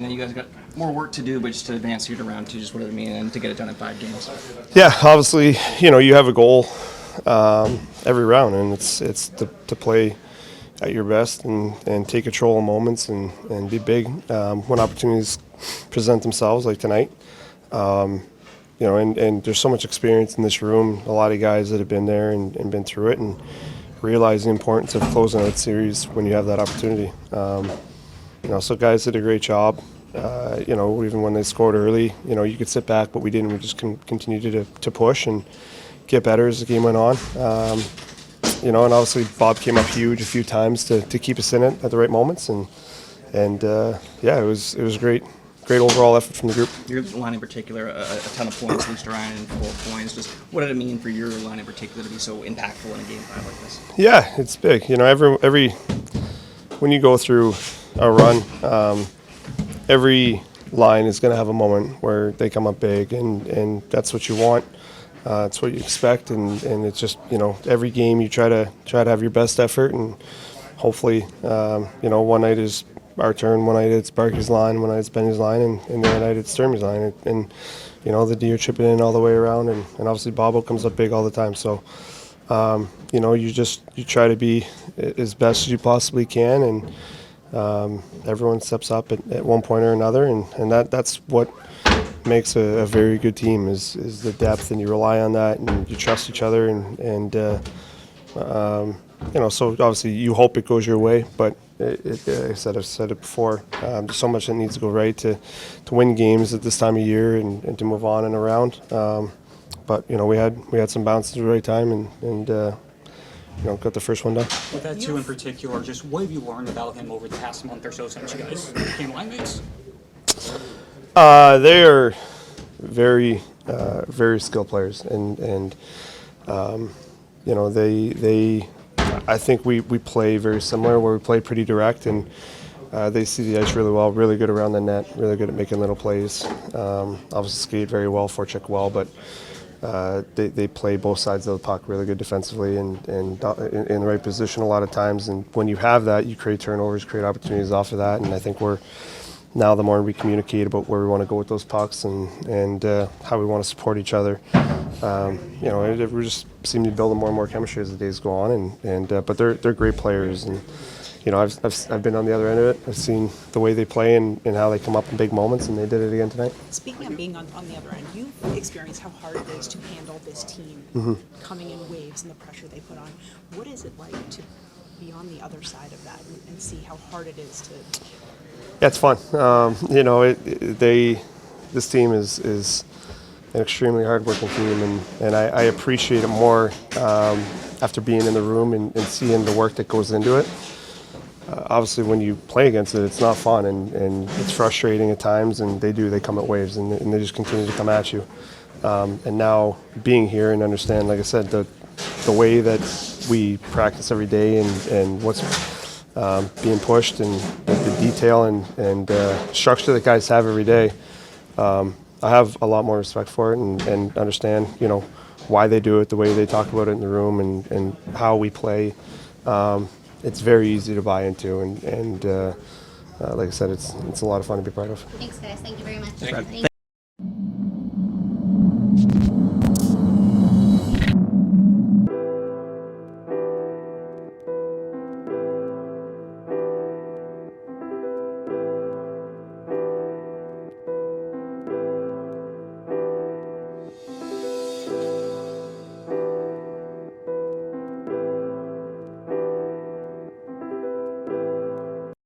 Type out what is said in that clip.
You guys got more work to do, but just to advance you to round two, just what does it mean, and to get it done in 5 games? Yeah, obviously, you have a goal every round, and it's to play at your best and take control of moments and be big when opportunities present themselves, like tonight. And there's so much experience in this room, a lot of guys that have been there and been through it, and realize the importance of closing out series when you have that opportunity. So guys did a great job. Even when they scored early, you could sit back, but we didn't. We just continued to push and get better as the game went on. And obviously Bob came up huge a few times to keep us in it at the right moments, and it was great overall effort from the group. Your line in particular, a ton of points, Luce Ryan and 4 points. Just what did it mean for your line in particular to be so impactful in a game 5 like this? Yeah, it's big. Every when you go through a run, every line is going to have a moment where they come up big, and that's what you want. It's what you expect, and it's just every game you try to have your best effort, and hopefully one night is our turn, one night it's Barkey's line, one night it's Benny's line, and the other night it's Sturmey's line, and the D are chipping in all the way around, and obviously Bobo comes up big all the time. So you try to be as best as you possibly can, and everyone steps up at one point or another, and that's what makes a very good team is the depth, and you rely on that, and you trust each other, and so obviously you hope it goes your way, but I've said it before, there's so much that needs to go right to win games at this time of year and to move on and around. But we had some bounces at the right time, and got the first one done. With that two in particular, just what have you learned about him over the past month or so since you guys became line mates? They are very, very skilled players, and they. I think we play very similar, where we play pretty direct, and they see the ice really well, really good around the net, really good at making little plays. Obviously skate very well, forecheck well, but they play both sides of the puck really good defensively and in the right position a lot of times. And when you have that, you create turnovers, create opportunities off of that. And I think now the more we communicate about where we want to go with those pucks and how we want to support each other, we just seem to be building more and more chemistry as the days go on. But they're great players, and I've been on the other end of it. I've seen the way they play and how they come up in big moments, and they did it again tonight. Speaking of being on the other end, you've experienced how hard it is to handle this team coming in waves and the pressure they put on. What is it like to be on the other side of that and see how hard it is to? Yeah, it's fun. This team is an extremely hard-working team, and I appreciate it more after being in the room and seeing the work that goes into it. Obviously, when you play against it, it's not fun, and it's frustrating at times, and they come at waves, and they just continue to come at you. And now being here and understand, like I said, the way that we practice every day and what's being pushed and the detail and structure that guys have every day, I have a lot more respect for it and understand, why they do it, the way they talk about it in the room, and how we play. It's very easy to buy into, and like I said, it's a lot of fun to be part of. Thanks, guys. Thank you very much.